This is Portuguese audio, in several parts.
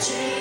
Te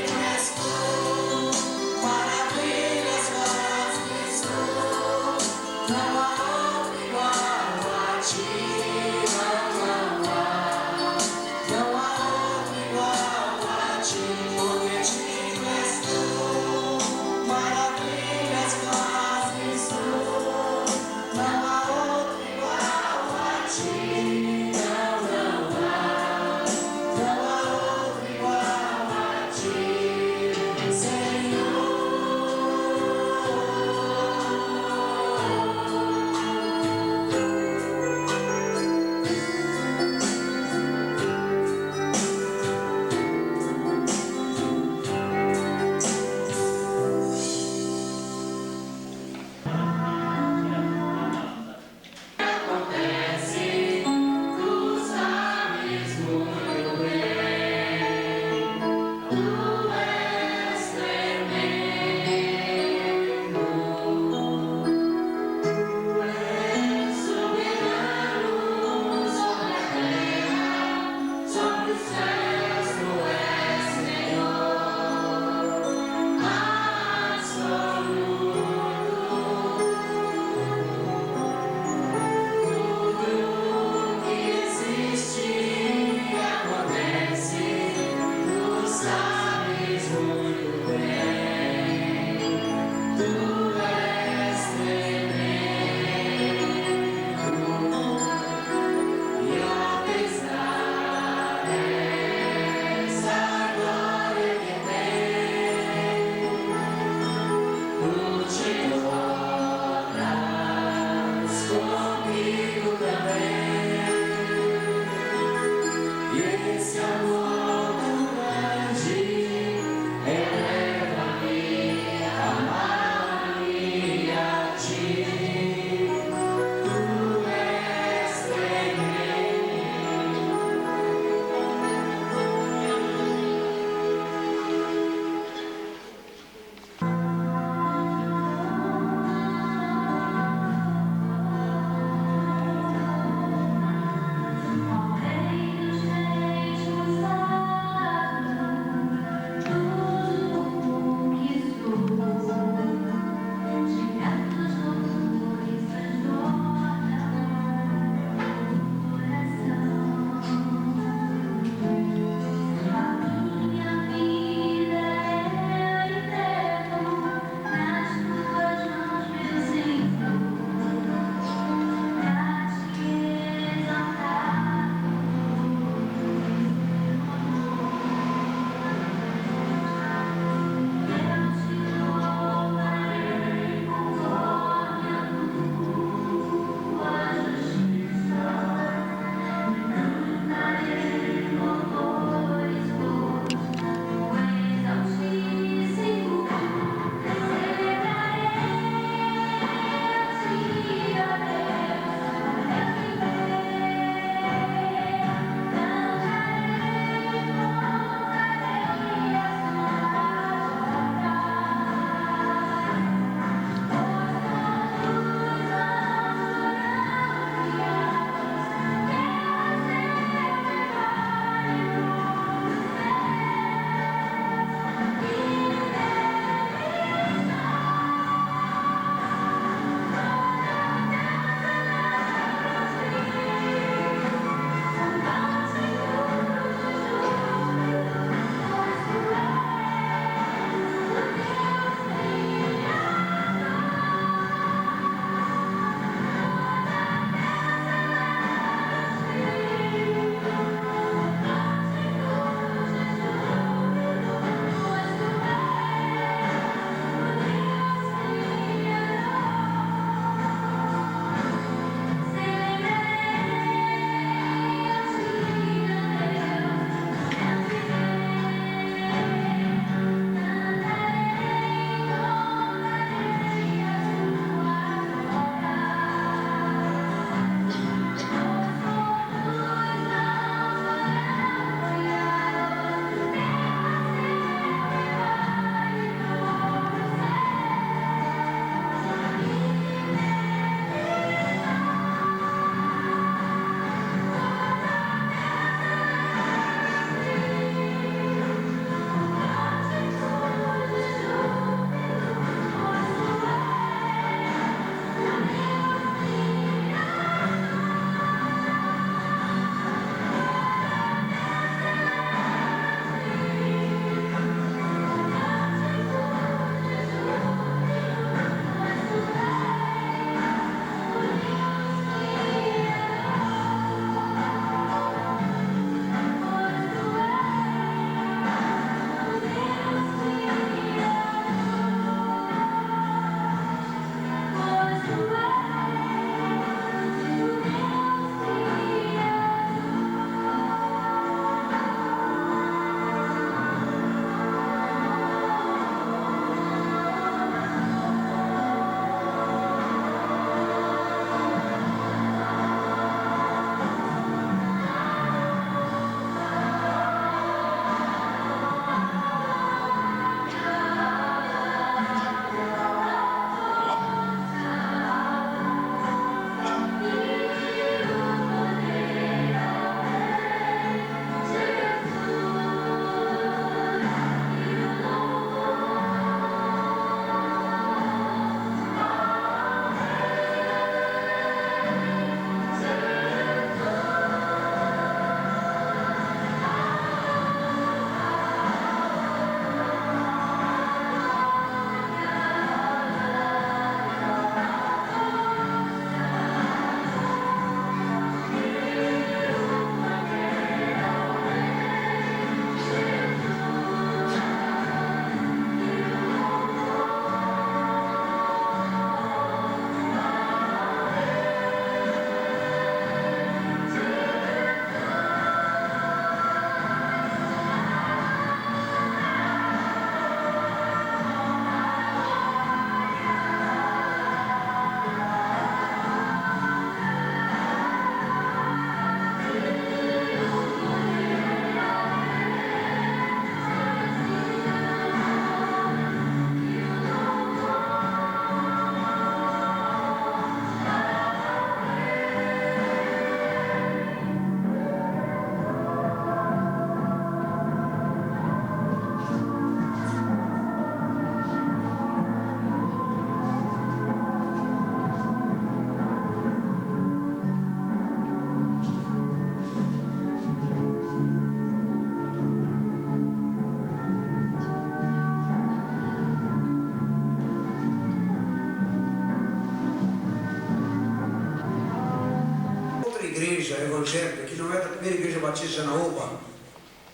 evangélica, que não é da primeira igreja batista de Janaúba,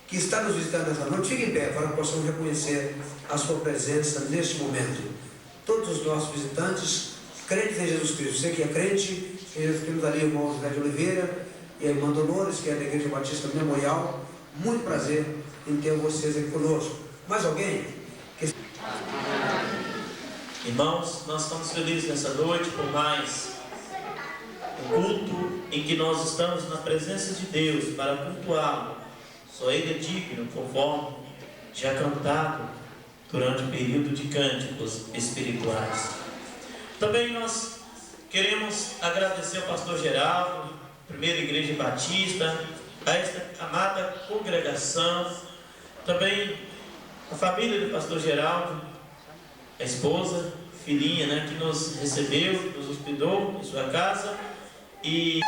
que está nos visitando nessa noite, fique em pé para que possamos reconhecer a sua presença neste momento. Todos os nossos visitantes, crentes em Jesus Cristo. Você que é crente em Jesus Cristo, ali o irmão José de Oliveira e a irmã Dolores, que é da Igreja Batista Memorial. Muito prazer em ter vocês aqui conosco. Mais alguém? Irmãos, nós estamos felizes nessa noite por mais um culto em que nós estamos na presença de Deus para cultuá-lo. Só Ele é digno, conforme já cantado durante o período de cânticos espirituais. Também nós queremos agradecer ao pastor Geraldo, Primeira Igreja Batista, a esta amada congregação, também a família do pastor Geraldo, a esposa, filhinha, né, que nos recebeu, nos hospedou em sua casa. E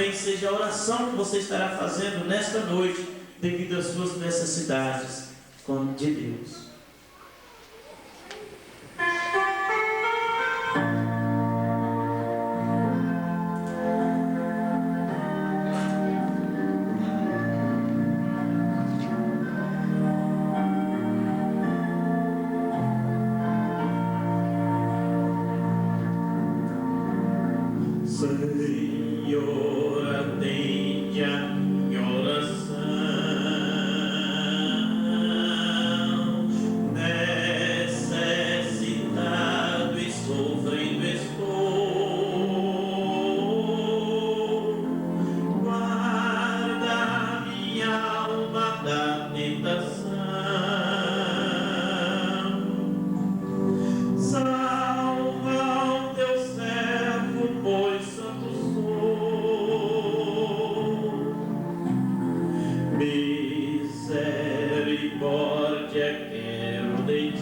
bem seja a oração que você estará fazendo nesta noite, devido às suas necessidades de Deus. Senhor, atende a minha oração. Necessitado e sofrendo estou. Guarda minha alma da tentação. Salva o teu servo, pois santo sou. Misericórdia quero de ti,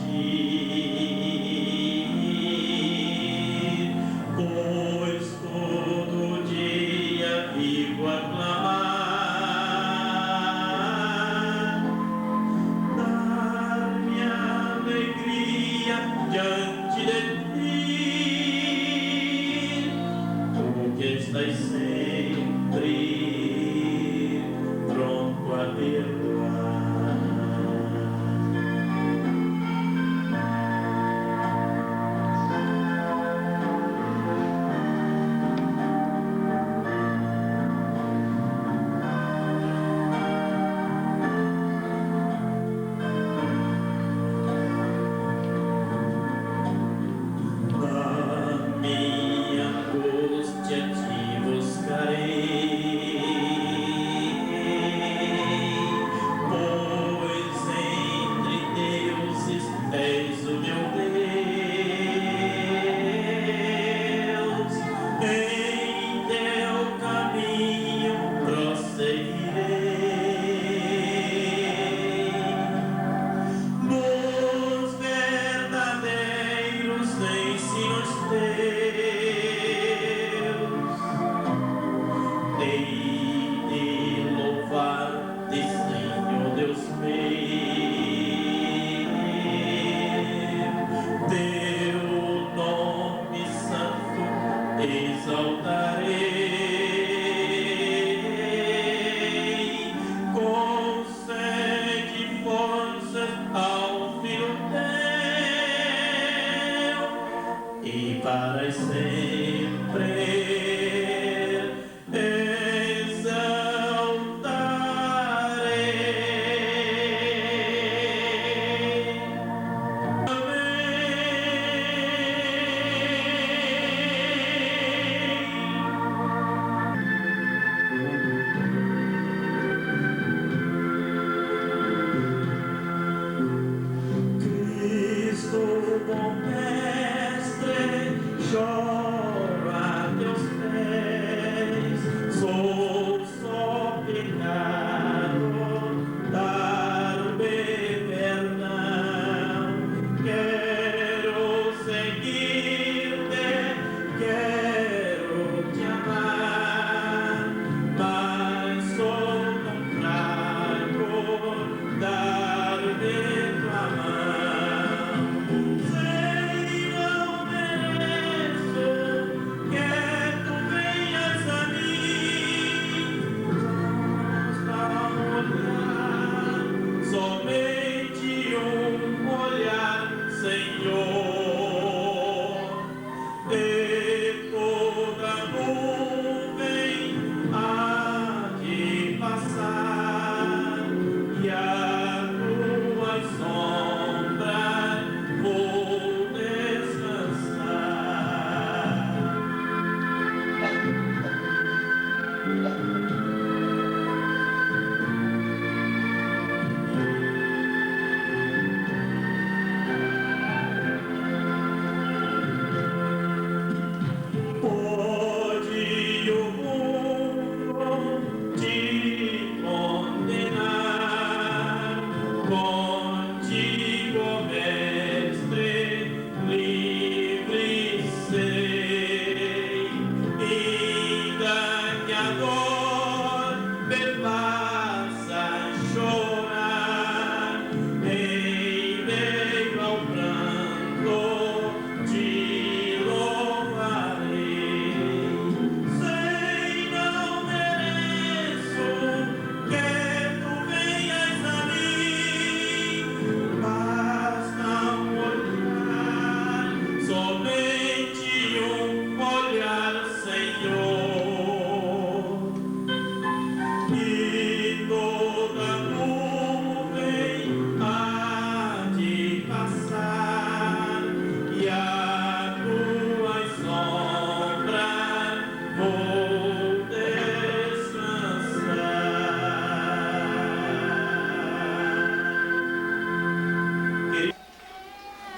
pois todo dia vivo a clamar. Dar-me alegria diante de ti, tu que estás sempre pronto a perdoar. para sempre.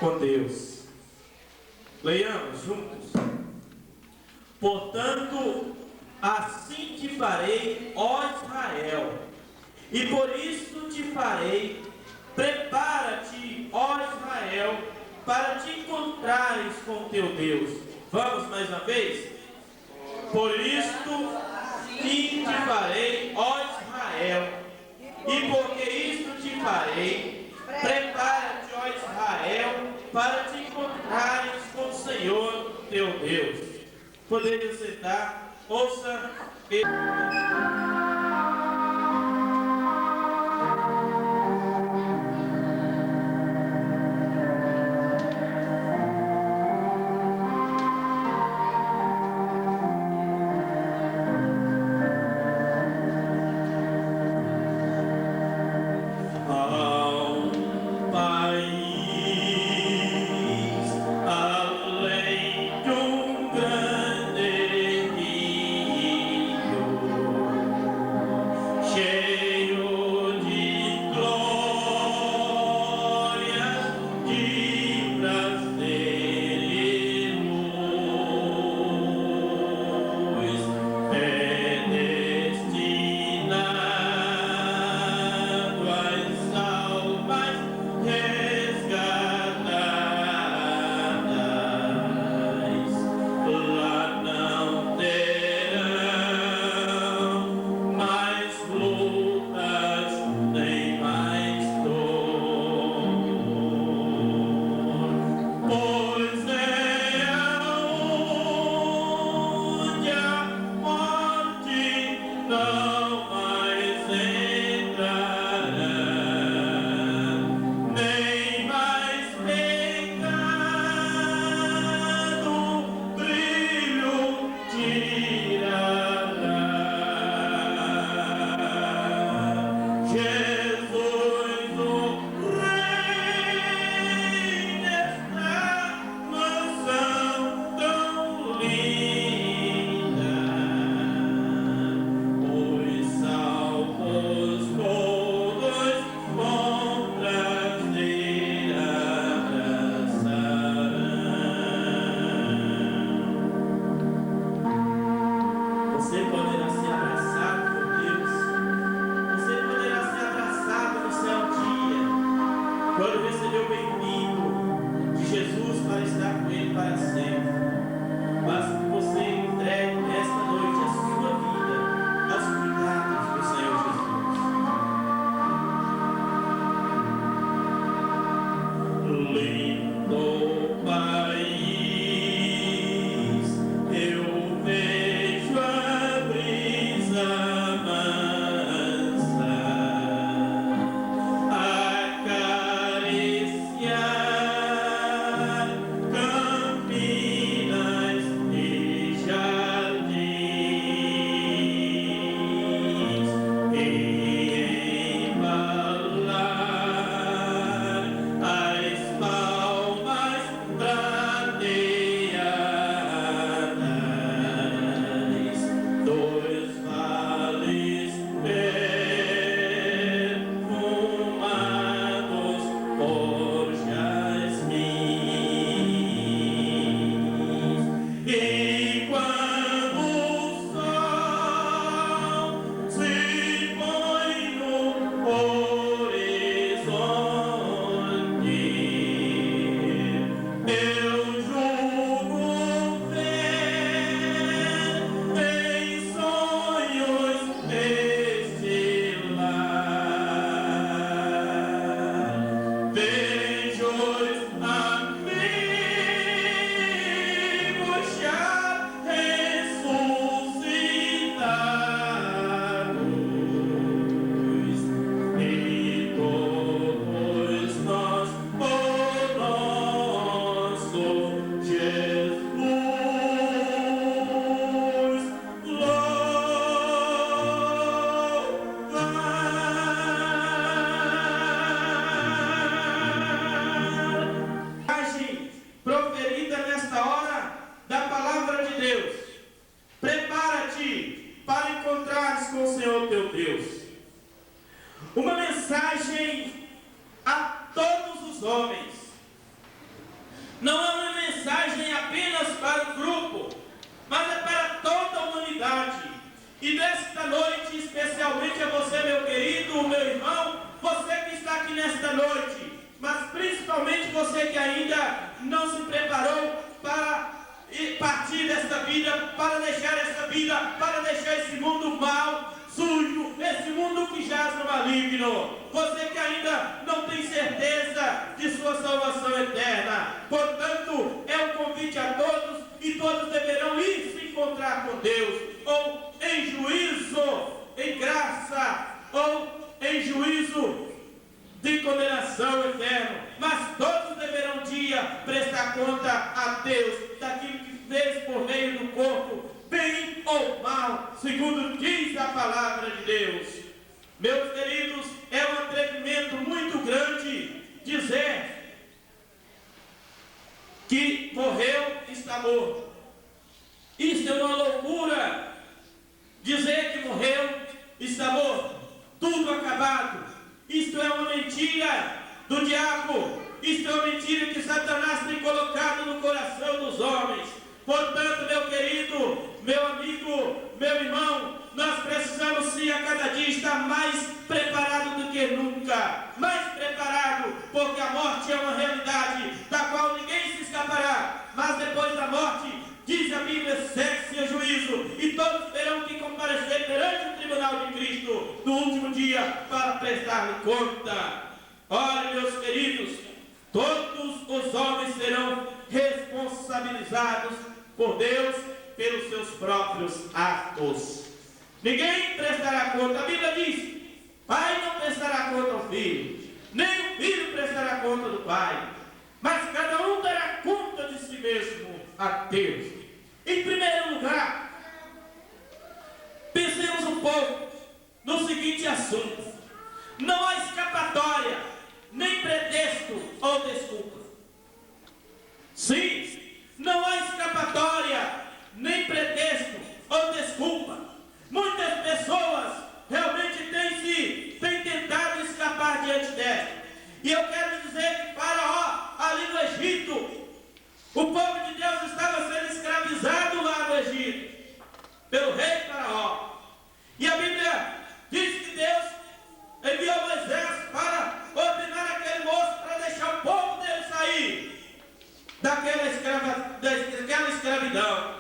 Com Deus. Leiamos juntos. Portanto, assim te farei, ó Israel, e por isso te farei. Prepara-te, ó Israel, para te encontrares com teu Deus. Vamos mais uma vez? Por isto te farei, ó Israel, e porque isto te farei. Prepara-te, ó Israel, para te encontrares com o Senhor teu Deus. Poderia sentar, ouça. não é uma mensagem apenas para o grupo, mas é para toda a humanidade. E nesta noite, especialmente a você, meu querido, meu irmão, você que está aqui nesta noite, mas principalmente você que ainda não se preparou para partir desta vida, para deixar essa vida, para deixar esse mundo mau, sujo, esse mundo que jaz no maligno. Você que ainda não tem certeza de sua salvação eterna. Portanto, é um convite a todos, e todos deverão ir se encontrar com Deus, ou em juízo, em graça, ou em juízo de condenação eterna. Mas todos deverão um dia prestar conta a Deus daquilo que fez por meio do corpo, bem ou mal, segundo diz a palavra de Deus. Meus queridos, é um atrevimento muito grande dizer que morreu, está morto. Isso é uma loucura, dizer que morreu, está morto, tudo acabado. Isto é uma mentira do diabo, isto é uma mentira que Satanás tem colocado no coração dos homens. Portanto, meu querido, meu amigo, meu irmão, nós precisamos sim a cada dia estar mais preparado do que nunca, mais preparado, porque a morte é uma realidade da qual ninguém se escapará, mas depois da morte, diz a Bíblia, segue-se o juízo, e todos terão que comparecer perante o tribunal de Cristo no último dia para prestar-lhe conta. Olha, meus queridos, todos os homens serão responsabilizados por Deus pelos seus próprios atos. Ninguém prestará conta. A Bíblia diz: pai não prestará conta ao filho, nem o filho prestará conta do pai, mas cada um dará conta de si mesmo a Deus. Em primeiro lugar, pensemos um pouco no seguinte assunto: não há escapatória, nem pretexto ou desculpa. Sim, não há escapatória, nem pretexto ou desculpa. Muitas pessoas realmente têm tentado escapar diante desta. E eu quero dizer que Faraó, ali no Egito, o povo de Deus estava sendo escravizado lá no Egito, pelo rei Faraó. E a Bíblia diz que Deus enviou Moisés para ordenar aquele moço para deixar o povo dele sair daquela escravidão.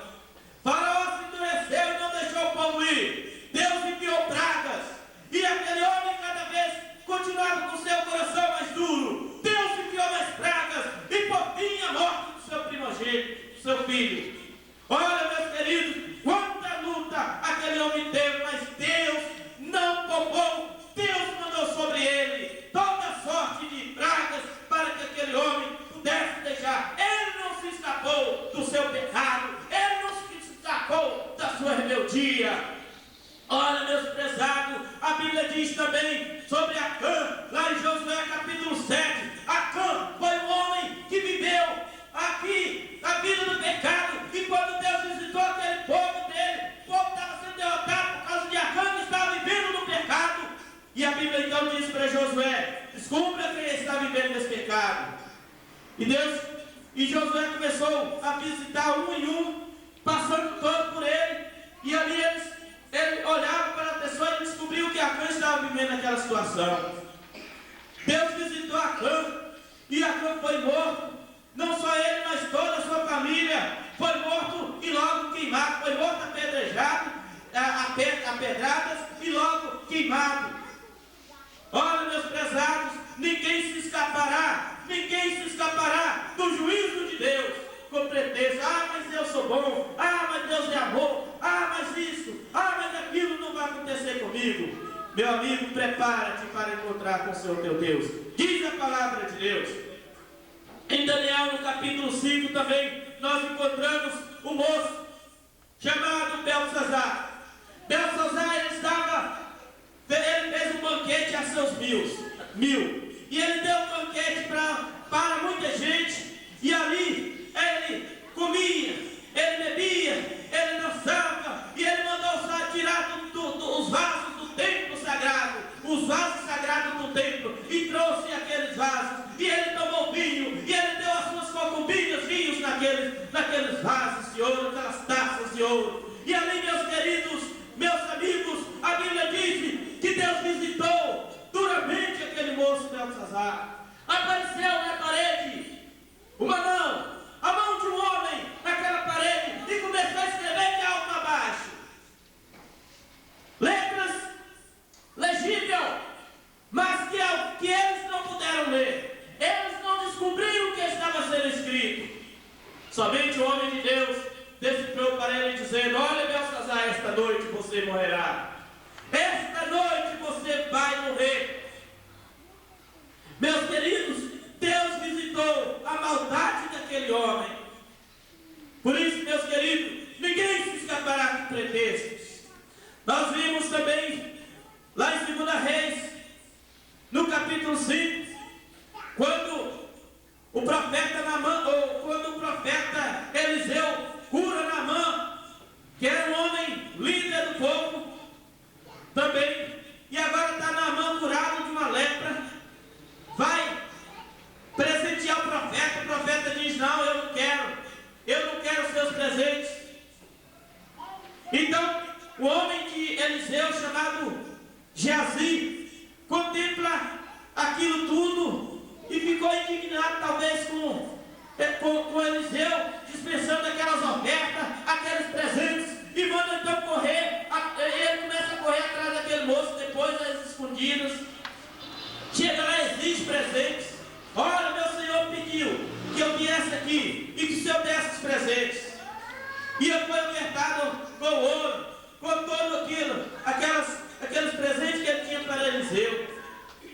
Faraó se endureceu e não deixou o povo ir. Deus enviou pragas, e aquele homem cada vez continuava com seu coração mais duro. Deus enviou mais pragas, e por fim a morte do seu primogênito, do seu filho. Olha, meus queridos, quanta luta aquele homem teve, mas Deus não poupou. Deus mandou sobre ele toda sorte de pragas para que aquele homem pudesse deixar. Ele não se escapou do seu pecado, ele não se escapou da sua rebeldia. Olha, meus prezados, a Bíblia diz também sobre Acã, lá em Josué capítulo 7. Acã foi um homem que viveu aqui a vida do pecado, e quando Deus visitou aquele povo dele, o povo estava sendo derrotado por causa de Acã, que estava vivendo no pecado. E a Bíblia então diz para Josué: descubra quem está vivendo nesse pecado. E Josué começou a visitar um em um, passando todo por ele, e ali ele olhava para a pessoa e descobriu que Acã estava vivendo naquela situação. Deus visitou Acã, e Acã foi morto. Não só ele, mas toda a sua família foi morto e logo queimado. Foi morto apedrejado, a pedradas, e logo queimado. Olha, meus prezados, ninguém se escapará do juízo de Deus com pretexto. Mas eu sou bom, mas Deus é amor, mas isso, mas aquilo não vai acontecer comigo. Meu amigo, prepara-te para encontrar com o Senhor teu Deus. Diz a palavra de Deus. Em Daniel, no capítulo 5 também, nós encontramos um moço chamado Belsazar. Belsazar, ele fez um banquete a seus mil. E ele deu um banquete para muita gente. E ali ele comia, ele bebia, ele dançava. E ele mandou tirar os vasos do templo sagrado, os vasos sagrados do templo, e trouxe aqueles vasos. E ele tomou vinho, e ele deu as suas concubinas naqueles vasos de ouro, aquelas taças de ouro. E ali, meus queridos, meus amigos, a Bíblia diz que Deus visitou duramente aquele moço Belsazar. Apareceu na parede uma mão, a mão de um homem naquela parede, e começou a escrever de alto a baixo letras legíveis, mas que eles não puderam ler. Eles não descobriram o que estava sendo escrito. Somente o homem de Deus decifrou para ele, dizendo: olha, Belsazar, esta noite você morrerá. Esta noite você vai morrer. Meus queridos, Deus visitou a maldade daquele homem. Por isso, meus queridos, ninguém se escapará de pretextos. Nós vimos também, lá em 2 Reis, no capítulo 5, quando o profeta Naamã, ou quando o profeta Eliseu cura Naamã, que era um homem líder do povo também, e agora está Naamã curado de uma lepra, vai presentear o profeta diz: não, eu não quero os seus presentes. Então, o homem de Eliseu, chamado Geazi, contempla aquilo tudo e ficou indignado, talvez, com Eliseu, dispensando aquelas ofertas, aqueles presentes, e manda então correr. Ele começa a correr atrás daquele moço, depois das escondidas. Chega lá, exige presentes. Olha, meu Senhor pediu que eu viesse aqui e que o Senhor desse os presentes. E eu fui ofertado com ouro, com todo aquilo, aqueles presentes que ele tinha para Eliseu.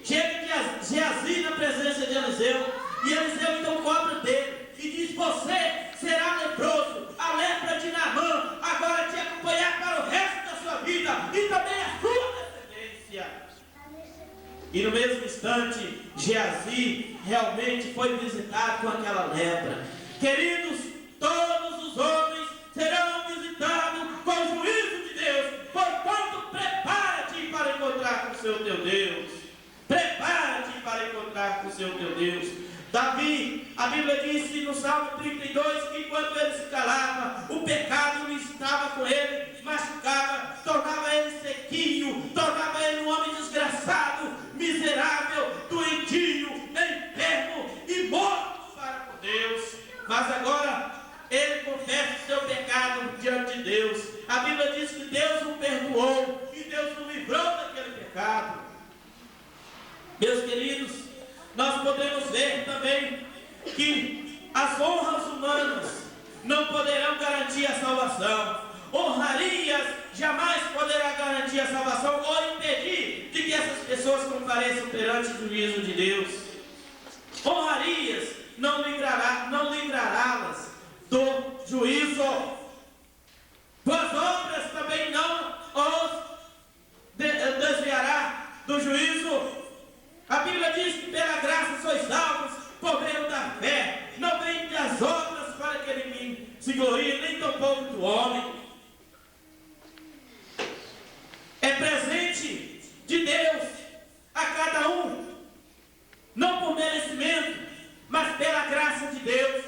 Chega Geazi na presença de Eliseu, e Eliseu então cobra dele e diz: você será leproso, a lepra de Naamã agora te acompanhar para o resto da sua vida e também a sua descendência. E no mesmo instante, Geazi realmente foi visitado com aquela lepra. Queridos, todos os homens serão visitados com o juízo de Deus. Portanto, prepara-te para encontrar com o seu teu Deus. Prepara-te para encontrar com o seu teu Deus. Davi, a Bíblia diz no Salmo 32 que enquanto ele se calava, o pecado estava com ele, machucava, tornava ele sequinho, tornava ele um homem desgraçado, miserável, doentio, enfermo e morto para com Deus. Mas agora ele confessa o seu pecado diante de Deus. A Bíblia diz que Deus o perdoou e Deus o livrou daquele pecado. Meus queridos, nós podemos ver também que as honras humanas não poderão garantir a salvação. Honrarias jamais poderá garantir a salvação ou impedir de que essas pessoas compareçam perante o juízo de Deus. Honrarias não livrará-las do juízo. Boas obras também não os desviará do juízo. A Bíblia diz que pela graça sois salvos por meio da fé. Não vem das obras para que ninguém se glorie, nem tampouco do homem. É presente de Deus a cada um, não por merecimento, mas pela graça de Deus.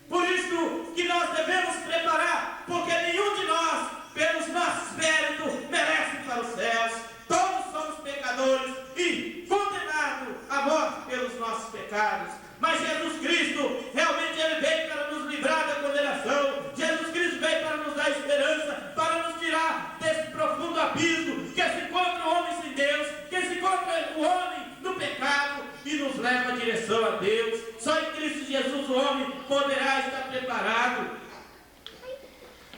Por isso que nós devemos preparar, porque nenhum de nós, pelos nossos méritos, merece ir para os céus. Todos somos pecadores e condenados à morte pelos nossos pecados. Mas Jesus Cristo, realmente Ele veio para nos livrar da condenação. Jesus Cristo veio para nos dar esperança, para nos tirar desse profundo abismo que se encontra o homem sem Deus, que se encontra o homem no pecado e nos leva à direção a Deus. Só em Cristo Jesus o homem poderá estar preparado.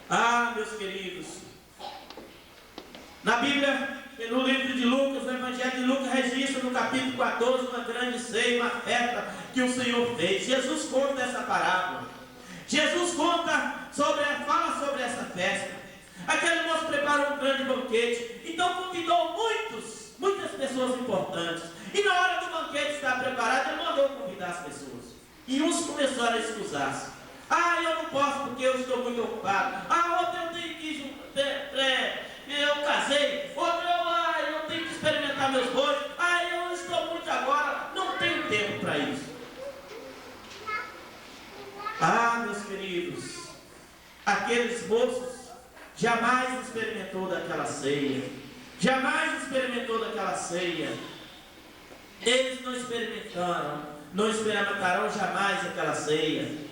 Ah, meus queridos, na Bíblia, no livro de Lucas, no Evangelho de Lucas, registra no capítulo 14 uma grande ceia, uma festa que o Senhor fez. Jesus conta essa parábola. Jesus fala sobre essa festa. Aquele moço preparou um grande banquete, então convidou muitas pessoas importantes. E na hora do banquete estar preparado, ele mandou convidar as pessoas. E uns começaram a excusar-se. Ah, eu não posso porque eu estou muito ocupado. Ah, outro eu tenho que eu casei. Outro eu tenho que experimentar meus bois. Ah, eu estou muito agora. Não tenho tempo para isso. Ah, meus queridos, aqueles moços jamais experimentou daquela ceia. Jamais experimentou daquela ceia. Eles não experimentarão jamais aquela ceia.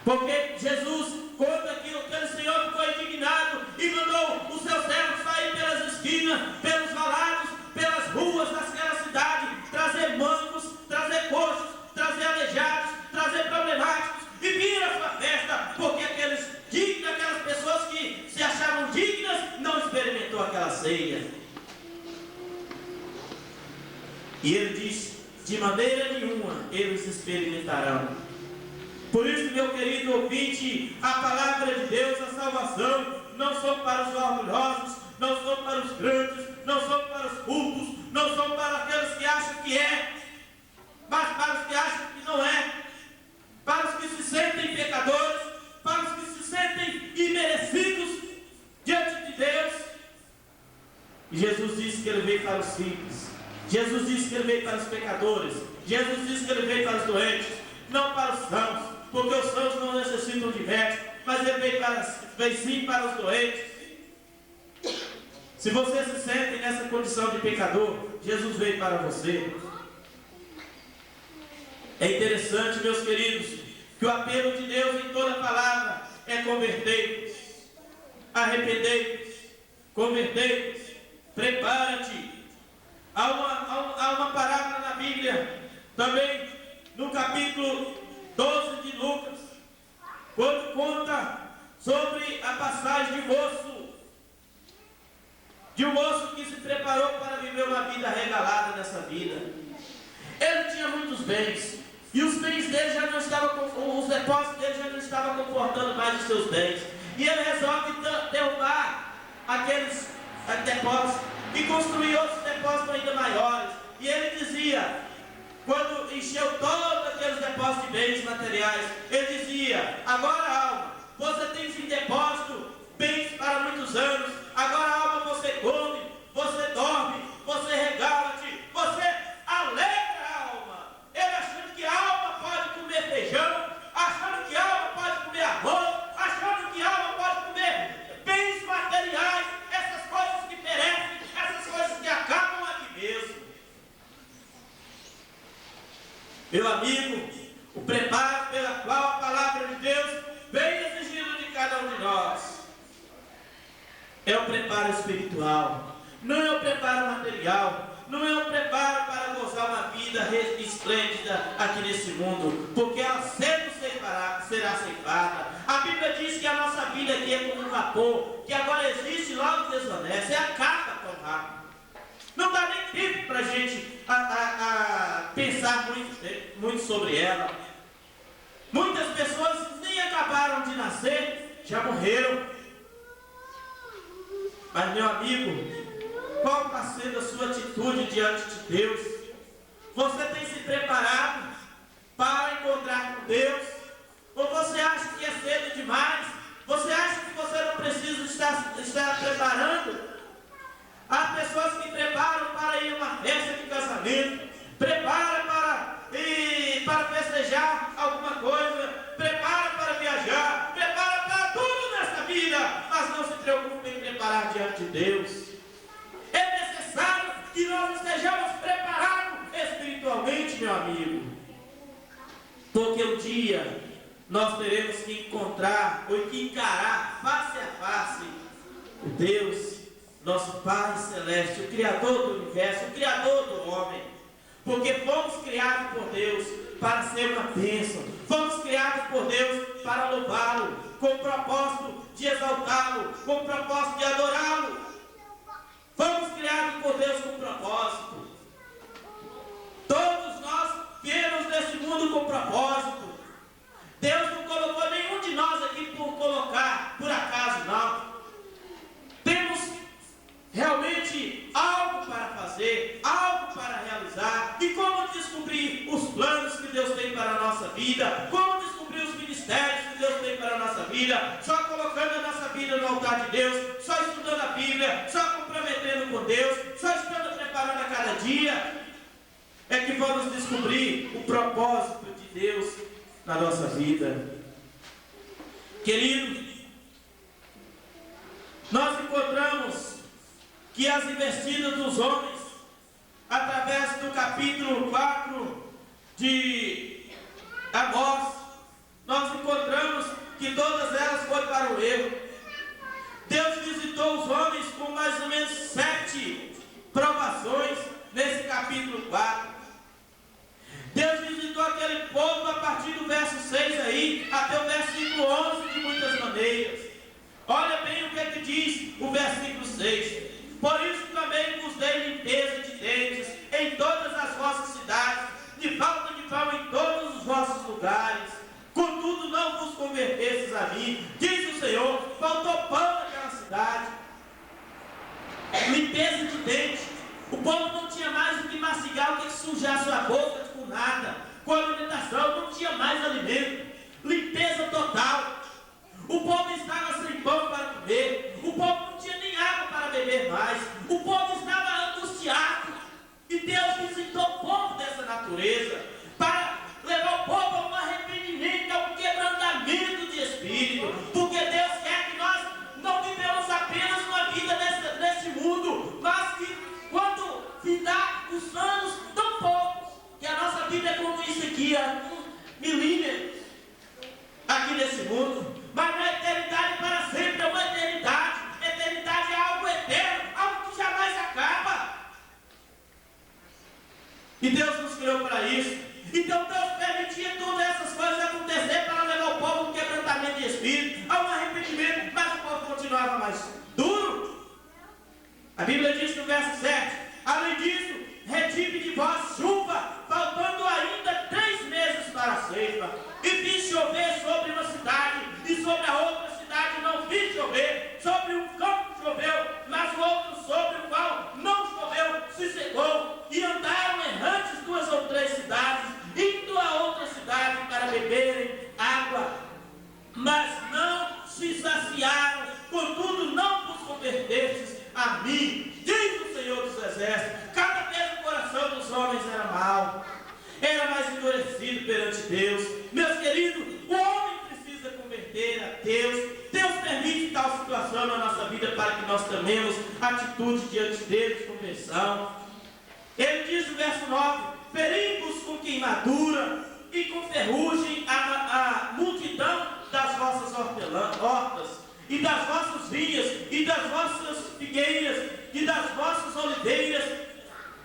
Porque Jesus conta que aquele Senhor ficou indignado e mandou os seus servos sair pelas esquinas, pelos valados, pelas ruas daquela cidade, trazer mancos, trazer coxos, trazer aleijados, trazer problemáticos e vir à sua festa, porque aquelas pessoas que se achavam dignas não experimentou aquela ceia. E ele diz: de maneira nenhuma eles experimentarão. Por isso, meu querido ouvinte, a palavra de Deus, a salvação, não são para os orgulhosos, não são para os grandes, não são para os cultos, não são para aqueles que acham que é, mas para os que acham que não é, para os que se sentem pecadores, para os que se sentem imerecidos diante de Deus. E Jesus disse que ele veio para os simples. Jesus disse que ele veio para os pecadores. Jesus disse que ele veio para os doentes, não para os sãos, porque os sãos não necessitam de médico, mas ele veio sim para os doentes. Se você se sente nessa condição de pecador, Jesus veio para você. É interessante, meus queridos, que o apelo de Deus em toda a palavra é: convertei-vos, arrependei-vos, convertei-vos, prepara-te. Há uma parábola na Bíblia, também no capítulo 12 de Lucas, quando conta sobre a passagem de um moço que se preparou para viver uma vida regalada nessa vida. Ele tinha muitos bens, e os bens dele já não estavam, os depósitos dele já não estavam comportando mais os seus bens. E ele resolve derrubar aqueles depósitos e construir outros depósitos ainda maiores. E ele dizia, quando encheu todos aqueles depósitos de bens materiais, ele dizia: agora, alma, você tem em depósito bens para muitos anos. Agora, alma, você come, você dorme, você regala-te, você alegra a alma. Ele achando que a alma pode comer feijão, achando que a alma pode comer arroz, achando que a alma pode comer bens materiais, essas coisas que perecem, essas coisas que acabam aqui mesmo. Meu amigo, o preparo pela qual a palavra de Deus vem exigindo de cada um de nós é o preparo espiritual, não é o preparo material, não é o preparo para gozar uma vida esplêndida aqui nesse mundo, porque ela sempre será ceifada. A Bíblia diz que a nossa vida aqui é como um vapor, que agora existe e logo desvanece, acaba tão rápido. Não dá nem tempo para a gente pensar muito sobre ela. Muitas pessoas nem acabaram de nascer, já morreram. Mas, meu amigo, qual está sendo a sua atitude diante de Deus? Você tem se preparado para encontrar com Deus? Ou você acha que é cedo demais? Você acha que você não precisa estar preparando? Há pessoas que preparam para ir a uma festa de casamento, preparam para festejar alguma coisa, preparam para viajar, preparam para tudo nessa vida, mas não se preocupem em preparar diante de Deus. É necessário que nós estejamos preparados espiritualmente, meu amigo, porque um dia nós teremos que encontrar ou que encarar face a face o Deus, nosso Pai Celeste, o Criador do universo, o Criador do homem, porque fomos criados por Deus para ser uma bênção, fomos criados por Deus para louvá-lo, com o propósito de exaltá-lo, com o propósito de adorá-lo. Fomos criados por Deus com propósito. Todos nós viemos nesse mundo com propósito. Deus não colocou nenhum de nós aqui por colocar, por acaso, não. Temos realmente algo para fazer, algo para realizar. E como descobrir os planos que Deus tem para a nossa vida? Como descobrir os ministérios que Deus tem para a nossa vida? Só colocando a nossa vida no altar de Deus, só estudando a Bíblia, só comprometendo com Deus, só estando preparando a cada dia, é que vamos descobrir o propósito de Deus na nossa vida. Querido, nós encontramos que as investidas dos homens, através do capítulo 4 de Amós, nós encontramos que todas elas foram para o erro. Deus visitou os homens com mais ou menos 7 provações nesse capítulo 4. Deus visitou aquele povo a partir do verso 6 aí, até o versículo 11 de muitas maneiras. Olha bem o que é que diz o versículo 6. Por isso também vos dei limpeza de dentes em todas as vossas cidades, de falta de pão em todos os vossos lugares. Contudo não vos convertestes a mim, diz o Senhor. Faltou pão naquela cidade. Limpeza de dentes. O povo não tinha mais o que mastigar, o que sujar sua boca com nada. Com alimentação, não tinha mais alimento. Limpeza total. O povo estava sem pão para comer. O povo não tinha nem água para beber mais. O povo estava angustiado. E Deus visitou o povo dessa natureza para levar o povo a um arrependimento, a um quebrantamento de espírito. Porque Deus quer que nós não vivemos apenas uma vida nesse mundo, mas que quando findar os anos tão poucos, que a nossa vida é como isso aqui, milímetros aqui nesse mundo, mas na eternidade para sempre é uma eternidade. Eternidade é algo eterno, algo que jamais acaba. E Deus nos criou para isso. Então Deus permitia todas essas coisas acontecer para levar o povo a um quebrantamento de espírito, a um arrependimento, mas o povo continuava mais duro. A Bíblia diz no verso 7, além disso, retive de vós chuva, faltando ainda 3 meses para a ceifa, e fiz chover sobre uma cidade, e sobre a outra cidade não fiz chover, sobre um campo choveu, mas o outro sobre o qual não choveu se secou, e andaram errantes 2 ou 3 cidades, indo a outra cidade para beberem água, mas não se saciaram, contudo não vos convertestes a mim, diz o Senhor dos Exércitos. Cada vez o coração dos homens era mau, era mais endurecido perante Deus. Meus queridos, o homem precisa converter a Deus. Deus permite tal situação na nossa vida para que nós tomemos atitude diante dele de conversão. Ele diz no verso 9, ferimos com queimadura e com ferrugem a multidão das vossas hortas, e das vossas vinhas, e das vossas figueiras, e das vossas oliveiras,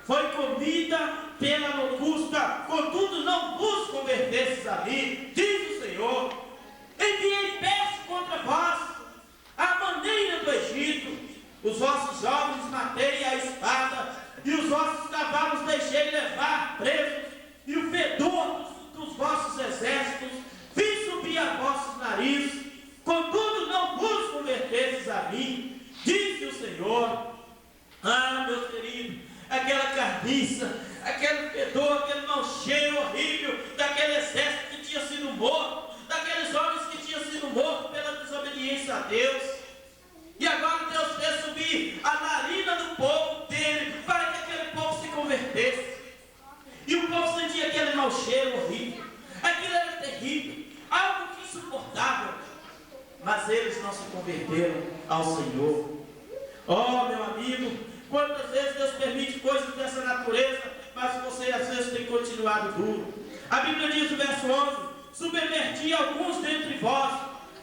foi comida pela locusta, contudo não vos convertestes a mim, diz o Senhor. Enviei peste contra vós, a maneira do Egito, os vossos jovens matei à espada, e os vossos cavalos deixei levar presos, e o fedor dos vossos exércitos fiz subir a vossos narizes, contudo não vos convertestes a mim, diz o Senhor. Ah, meus queridos, aquela carniça, aquele fedor, aquele mau cheiro horrível daquele exército que tinha sido morto, daqueles homens que tinham sido mortos pela desobediência a Deus. E agora Deus fez subir a narina do povo dele para que aquele povo se convertesse. E o povo sentia aquele mau cheiro horrível. Aquilo era terrível, algo insuportável. Mas eles não se converteram ao Senhor. Oh, meu amigo, quantas vezes Deus permite coisas dessa natureza, mas você às vezes tem continuado duro. A Bíblia diz no verso 11, subverti alguns dentre vós,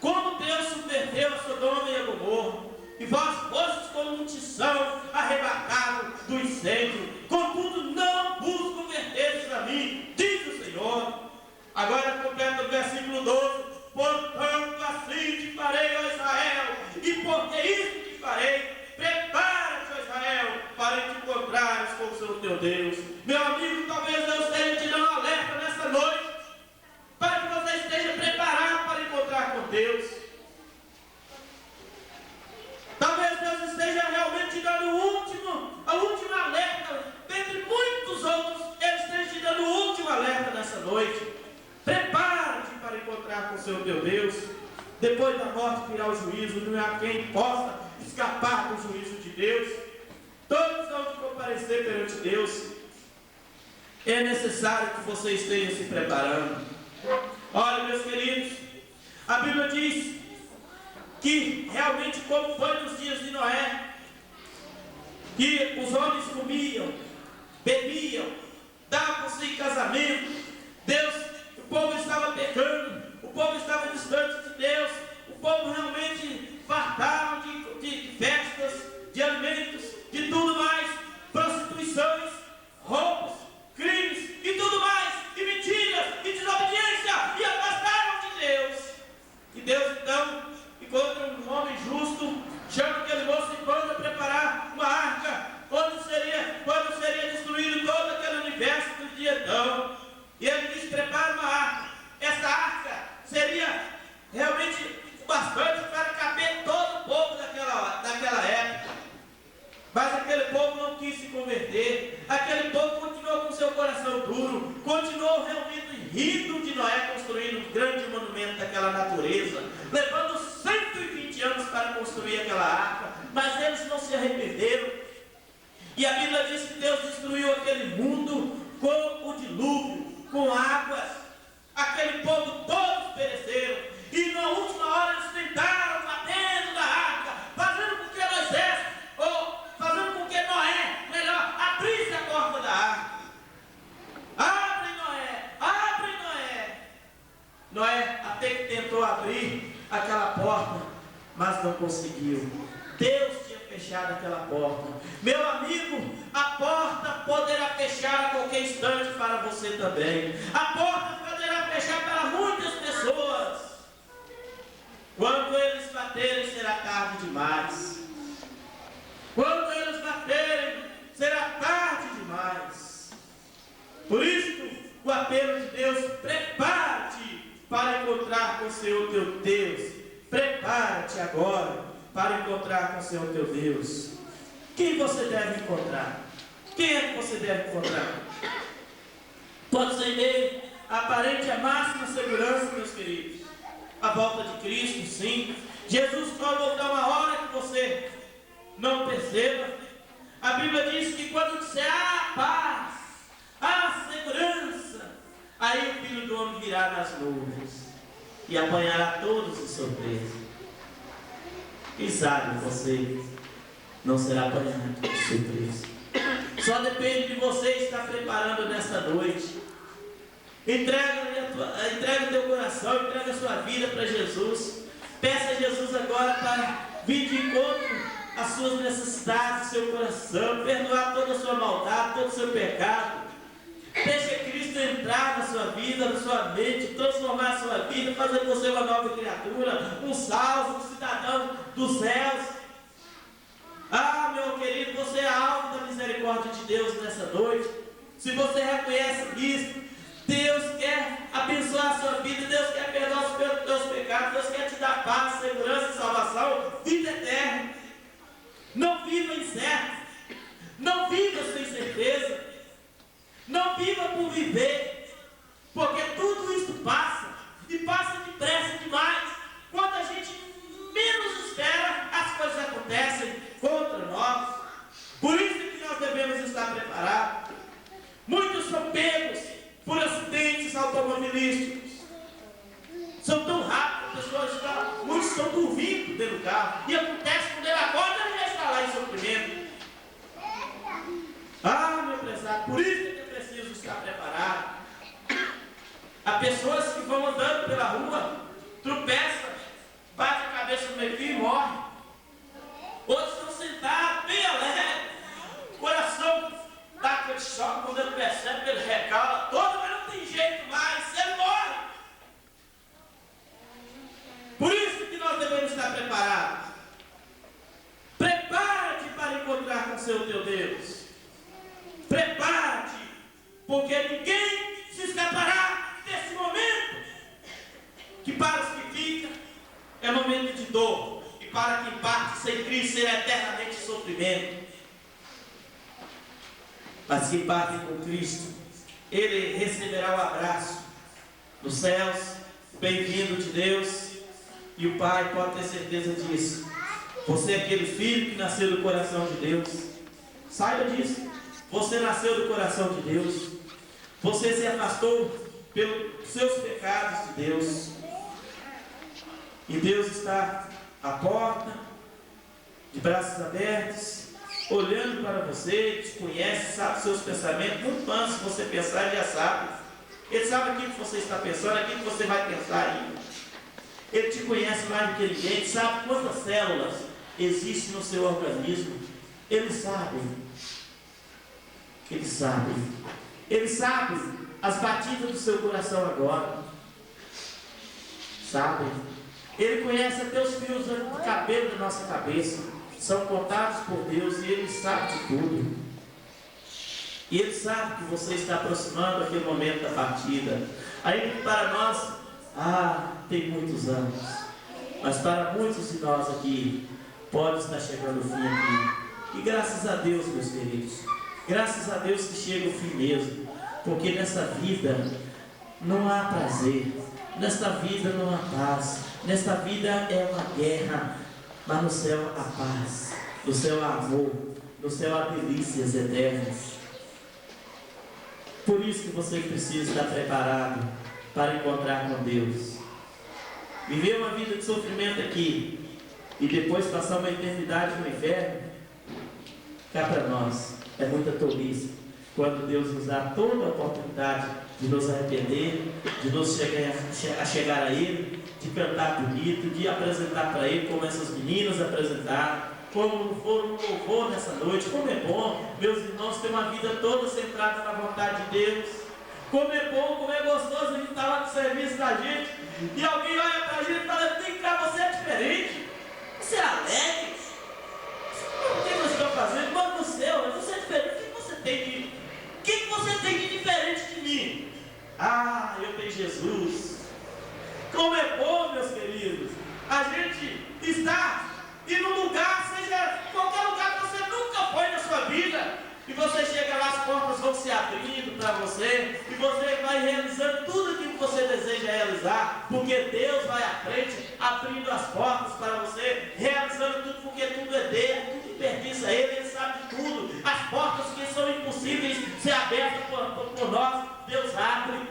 como Deus subverteu a Sodoma e a Gomorra, e vós fostes como um tição arrebatado do incêndio, contudo não vos convertestes a mim, diz o Senhor. Agora completa o versículo 12, portanto assim te farei, ó Israel, e porque isso te farei, prepara-te, ó Israel, para te encontrares com o Senhor teu Deus. Meu amigo, talvez Deus esteja te dando um alerta nessa noite, para que você esteja preparado para encontrar com Deus. Talvez Deus esteja realmente te dando a última alerta, dentre muitos outros, Ele esteja te dando o último alerta nessa noite. Prepara-te para encontrar com o Senhor teu Deus. Depois da morte virá o juízo, não há quem possa escapar do juízo de Deus. Todos vão te comparecer perante Deus. É necessário que você esteja se preparando. Olha, meus queridos, a Bíblia diz, que realmente, como foi nos dias de Noé, que os homens comiam, bebiam, davam-se em casamento, o povo estava pecando, o povo estava distante de Deus, o povo realmente fartava de festas, de alimentos, de tudo mais, prostituições, roubos, crimes e tudo mais, e mentiras, e desobediência, e afastaram de Deus. E Deus então encontra um homem justo, chama aquele moço e manda preparar uma arca, quando seria destruído todo aquele universo do dia então. E ele diz: prepara uma arca. Essa arca seria realmente bastante para caber todo o povo daquela época. Mas aquele povo não quis se converter, aquele povo continuou com seu coração duro, continuou realmente rindo de Noé construindo um grande monumento daquela natureza, levando 120 anos para construir aquela arca, mas eles não se arrependeram. E a Bíblia diz que Deus destruiu aquele mundo com o dilúvio, com águas. Aquele povo todos pereceram, e na última hora eles tentaram batendo na arca, fazendo com que Moisés, fazendo com que Noé, melhor, abrisse a porta da arca. Abre, Noé, abre, Noé. Noé até que tentou abrir aquela porta, mas não conseguiu. Deus tinha fechado aquela porta. Meu amigo, a porta poderá fechar a qualquer instante para você também. A porta poderá fechar para muitas pessoas. Quando eles baterem, será tarde demais. Quando eles baterem, será tarde demais. Por isso, o apelo de Deus: prepare-te para encontrar com o Senhor teu Deus. Prepare-te agora para encontrar com o Senhor teu Deus. Quem você deve encontrar? Quem é que você deve encontrar? Pode ser meio aparente a máxima segurança, meus queridos. A volta de Cristo, sim. Jesus pode voltar uma hora que você não perceba. A Bíblia diz que quando disser a paz, a segurança, aí o Filho do Homem virá nas nuvens e apanhará todos de surpresa. Quem sabe você não será apanhado de surpresa. Só depende de você estar preparando nesta noite. Entrega o teu coração, entrega a sua vida para Jesus. Peça a Jesus agora para vir de encontro às suas necessidades do seu coração, perdoar toda a sua maldade, todo o seu pecado. Deixa Cristo entrar na sua vida, na sua mente, transformar a sua vida, fazer você uma nova criatura, um salvo, um cidadão dos céus. Ah, meu querido, você é alvo da misericórdia de Deus nessa noite. Se você reconhece isso, Deus quer abençoar a sua vida, Deus quer perdoar os teus pecados, Deus quer te dar paz, segurança, salvação, vida eterna. Não viva incerto, não viva sem certeza, não viva por viver, porque tudo isso passa, e passa depressa demais. Quando a gente menos espera, as coisas acontecem contra nós. Por isso que nós devemos estar preparados. Muitos são pegos por acidentes automobilísticos. São tão rápidos, muitos estão dormindo dentro do carro, e acontece quando ele acorda, ele já está lá em sofrimento. Ah, meu prezado, por isso que é preciso estar preparado. Há pessoas que vão andando pela rua, tropeçam, bate a cabeça no meio-fio e morre. Outros estão sentados, bem alegres, o coração dá aquele choque quando ele percebe que ele recala todo, mas não tem jeito mais, ele morre. Por isso que nós devemos estar preparados. Prepara-te para encontrar com o Senhor teu Deus. Prepara-te, porque ninguém se escapará desse momento, que para os que ficam é momento de dor, e para quem parte sem Cristo será eternamente sofrimento. Mas quem parte com Cristo, ele receberá o abraço dos céus, bem-vindo de Deus, e o Pai pode ter certeza disso. Você é aquele filho que nasceu do coração de Deus. Saiba disso. Você nasceu do coração de Deus. Você se afastou pelos seus pecados de Deus. E Deus está a porta, de braços abertos, olhando para você, te conhece, sabe seus pensamentos. Muito antes de você pensar, ele já sabe. Ele sabe aquilo que você está pensando, aquilo que você vai pensar ainda. Ele te conhece mais do que ninguém, ele sabe quantas células existem no seu organismo. Ele sabe. Ele sabe. Ele sabe as batidas do seu coração agora. Sabe? Ele conhece até os fios do cabelo da nossa cabeça. São contados por Deus e Ele sabe de tudo. E Ele sabe que você está aproximando aquele momento da partida. Ainda que para nós, tem muitos anos. Mas para muitos de nós aqui, pode estar chegando o fim aqui. E graças a Deus, meus queridos. Graças a Deus que chega o fim mesmo. Porque nessa vida não há prazer. Nesta vida não há paz. Nesta vida é uma guerra. Mas no céu há paz. No céu há amor. No céu há delícias eternas. Por isso que você precisa estar preparado para encontrar com Deus. Viver uma vida de sofrimento aqui e depois passar uma eternidade no inferno, cá para nós é muita tolice. Quando Deus nos dá toda a oportunidade de nos arrepender, de nos chegar a Ele, de cantar bonito, de apresentar para Ele como essas meninas apresentaram, como foram um louvor nessa noite. Como é bom, meus irmãos, ter uma vida toda centrada na vontade de Deus. Como é bom, como é gostoso a gente estar lá no serviço da gente e alguém olha para a gente e fala: vem cá, você é diferente, você é alegre, o que você está fazendo? Quando você é diferente, o que você tem de... O que você tem de diferente de mim? Eu tenho Jesus. Como é bom, meus queridos, a gente está em um lugar, seja qualquer lugar que você nunca foi na sua vida, e você chega lá, as portas vão se abrindo para você, e você vai realizando tudo aquilo que você deseja realizar, porque Deus vai à frente, abrindo as portas para você, realizando tudo, porque tudo é dele, tudo pertence a Ele, Ele sabe de tudo. As portas que são impossíveis de ser abertas por nós, Deus abre.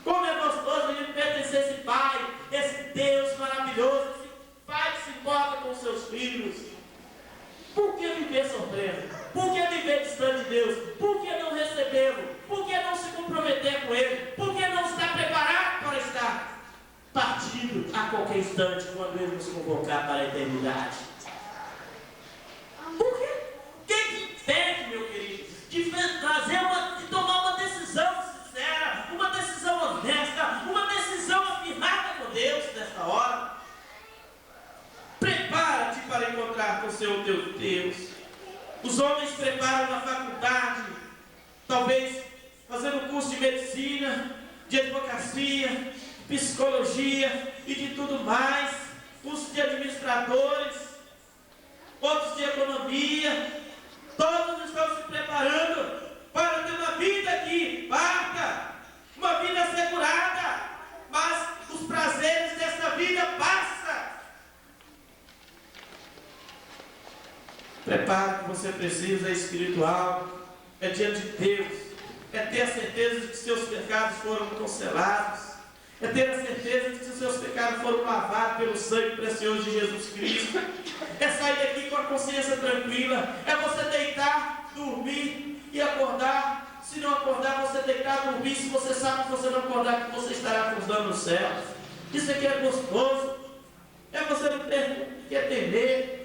Como é gostoso a gente pertencer a esse Pai, esse Deus maravilhoso, esse Pai que se importa com seus filhos. Por que viver sofrendo? Por que viver distante de Deus? Por que não recebê-lo? Por que não se comprometer com Ele? Por que não estar preparado para estar partindo a qualquer instante quando Ele nos convocar para a eternidade? Por quê? O que impede, meu querido, de tomar uma decisão sincera, uma decisão honesta, uma decisão afirmada com Deus nesta hora? Prepara-te para encontrar com o seu teu Deus. Os homens preparam na faculdade, talvez fazendo curso de medicina, de advocacia, psicologia e de tudo mais, curso de administradores, outros de economia. Todos estão se preparando para ter uma vida aqui, farta, uma vida assegurada, mas os prazeres dessa vida passam. Prepara o que você precisa, é espiritual, é diante de Deus, é ter a certeza de que seus pecados foram cancelados, é ter a certeza de que seus pecados foram lavados pelo sangue precioso de Jesus Cristo, é sair daqui com a consciência tranquila, é você deitar, dormir e acordar. Se não acordar, você deitar, dormir. Se você sabe que você não acordar, que você estará acordando no céu. Isso aqui é gostoso, é você não ter que temer.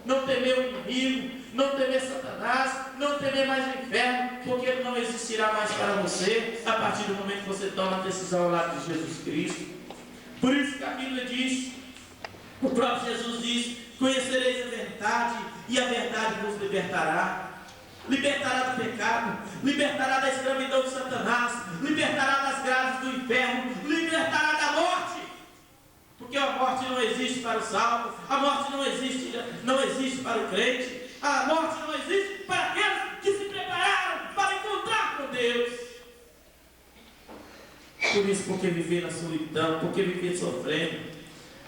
Não temer o inimigo, não temer Satanás, não temer mais o inferno, porque ele não existirá mais para você a partir do momento que você toma a decisão ao lado de Jesus Cristo. Por isso que a Bíblia diz, o próprio Jesus diz: conhecereis a verdade e a verdade vos libertará. Libertará do pecado, libertará da escravidão de Satanás, libertará das grades do inferno, libertará da morte. Porque a morte não existe para o salvo, a morte não existe para o crente, a morte não existe para aqueles que se prepararam para encontrar com Deus. Por isso, porque viver na solidão, porque viver sofrendo,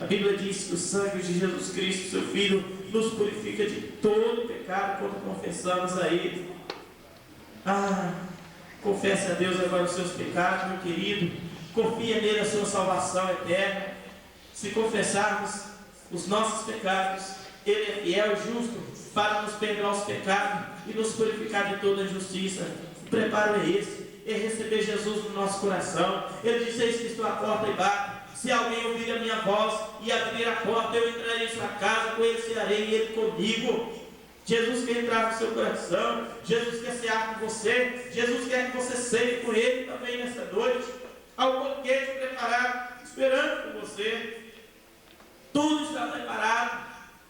a Bíblia diz que o sangue de Jesus Cristo, seu Filho, nos purifica de todo pecado quando confessamos a Ele. Confesse a Deus agora os seus pecados, meu querido, confia nele a sua salvação eterna. se confessarmos os nossos pecados, Ele é fiel e justo para nos perdoar os pecados e nos purificar de toda injustiça. O preparo é esse, é receber Jesus no nosso coração. Ele diz: eis que estou à porta e bato. Se alguém ouvir a minha voz e abrir a porta, eu entrarei em sua casa, conhecerei e ele comigo. Jesus quer entrar no seu coração, Jesus quer cear com você, Jesus quer que você ceie com Ele também nessa noite. Há um banquete preparado, esperando por você. Tudo está preparado.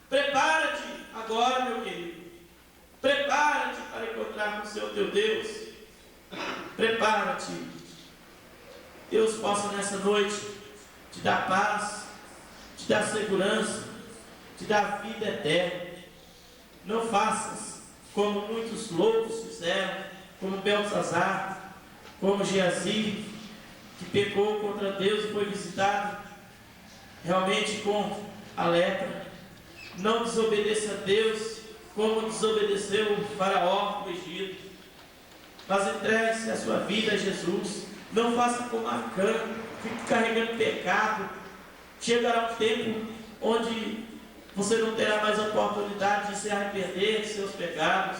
Prepara-te agora, meu querido. Prepara-te para encontrar com o seu teu Deus. Prepara-te. Deus possa nessa noite te dar paz, te dar segurança, te dar vida eterna. Não faças como muitos loucos fizeram, como Belsazar, como Geazi, que pecou contra Deus e foi visitado realmente com a lepra. Não desobedeça a Deus como desobedeceu o faraó do Egito, mas entregue-se a sua vida a Jesus. Não faça como Acã, fique carregando pecado. Chegará um tempo onde você não terá mais oportunidade de se arrepender de seus pecados.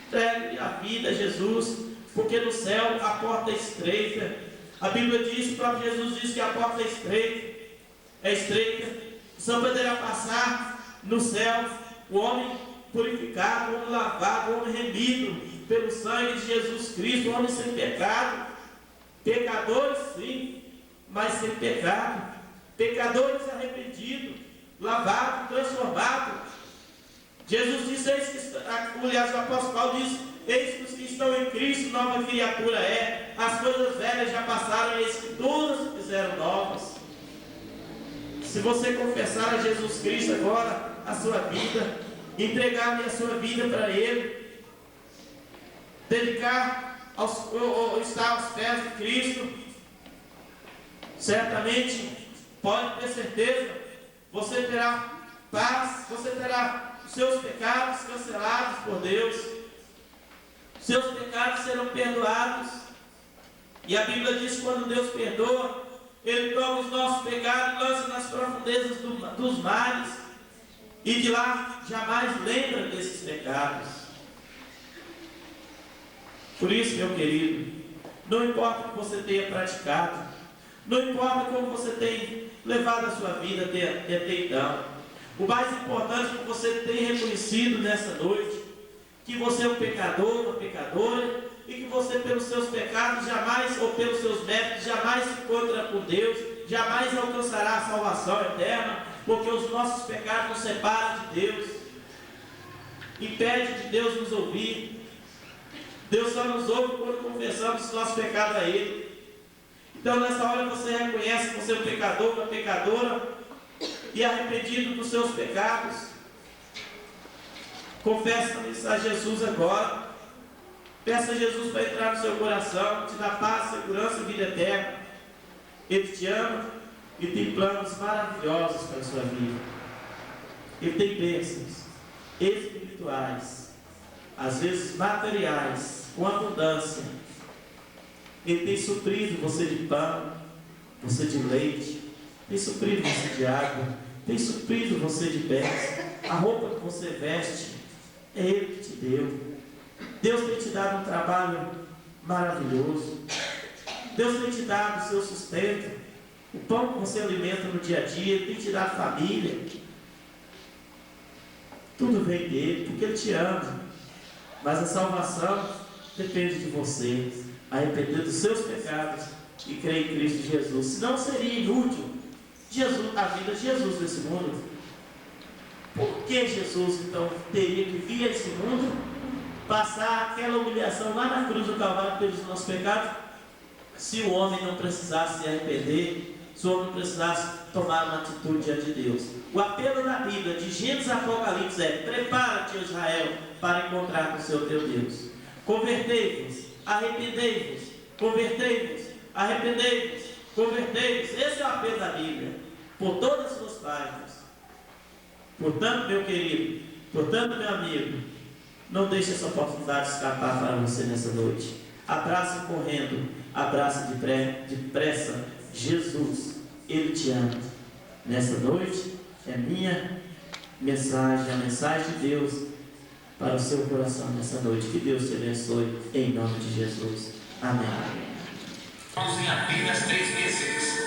Entregue a vida a Jesus, porque no céu a porta é estreita. A Bíblia diz, o próprio Jesus diz que a porta é estreita. Você não poderá passar no céu o homem purificado, o homem lavado, o homem remido pelo sangue de Jesus Cristo, o homem sem pecado. Pecadores sim, mas sem pecado. Pecadores arrependidos, lavados, transformados. Jesus disse, aliás, o apóstolo Paulo diz: eis que os que estão em Cristo, nova criatura é. As coisas velhas já passaram, eis que todas se fizeram novas. Se você confessar a Jesus Cristo agora a sua vida, entregar a sua vida para Ele, dedicar estar aos pés de Cristo, certamente, pode ter certeza, você terá paz, você terá os seus pecados cancelados por Deus, seus pecados serão perdoados. E a Bíblia diz que quando Deus perdoa, Ele toma os nossos pecados e lança nas profundezas dos mares, e de lá jamais lembra desses pecados. Por isso, meu querido, não importa o que você tenha praticado, não importa como você tem levado a sua vida até então, o mais importante é que você tenha reconhecido nessa noite que você é um pecador, uma pecadora, e que você, pelos seus pecados, jamais, ou pelos seus méritos, jamais se encontra com Deus, jamais alcançará a salvação eterna, porque os nossos pecados nos separam de Deus, impede de Deus nos ouvir. Deus só nos ouve quando confessamos os nossos pecados a Ele. Então, nessa hora, você reconhece que você é um pecador, uma pecadora, e arrependido dos seus pecados, confessa-lhes a Jesus agora. Peça a Jesus para entrar no seu coração, te dar paz, segurança e vida eterna. Ele te ama e tem planos maravilhosos para a sua vida. Ele tem bênçãos espirituais, às vezes materiais, com abundância. Ele tem suprido você de pão, você de leite, tem suprido você de água, tem suprido você de bens. A roupa que você veste, é Ele que te deu. Deus tem te dado um trabalho maravilhoso. Deus tem te dado o seu sustento, o pão que você alimenta no dia a dia. Ele tem te dado família. Tudo vem dele, porque Ele te ama. Mas a salvação depende de você arrepender dos seus pecados e crer em Cristo Jesus. Senão seria inútil a vida de Jesus nesse mundo. Por que Jesus então teria que vir a esse mundo, passar aquela humilhação lá na cruz do Calvário pelos nossos pecados, se o homem não precisasse se arrepender, se o homem não precisasse tomar uma atitude diante de Deus? O apelo da Bíblia, de Gênesis a Apocalipse, é: prepara-te, Israel, para encontrar com o seu teu Deus. Convertei-vos, arrependei-vos, convertei-vos, arrependei-vos, convertei-vos. Esse é o apelo da Bíblia, por todas as suas páginas. Portanto, meu querido, portanto, meu amigo, não deixe essa oportunidade escapar para você nessa noite. Abrace correndo, abrace depressa Jesus. Ele te ama. Nessa noite é minha mensagem, a mensagem de Deus para o seu coração nessa noite. Que Deus te abençoe em nome de Jesus. Amém. Vamos em apenas 3 meses.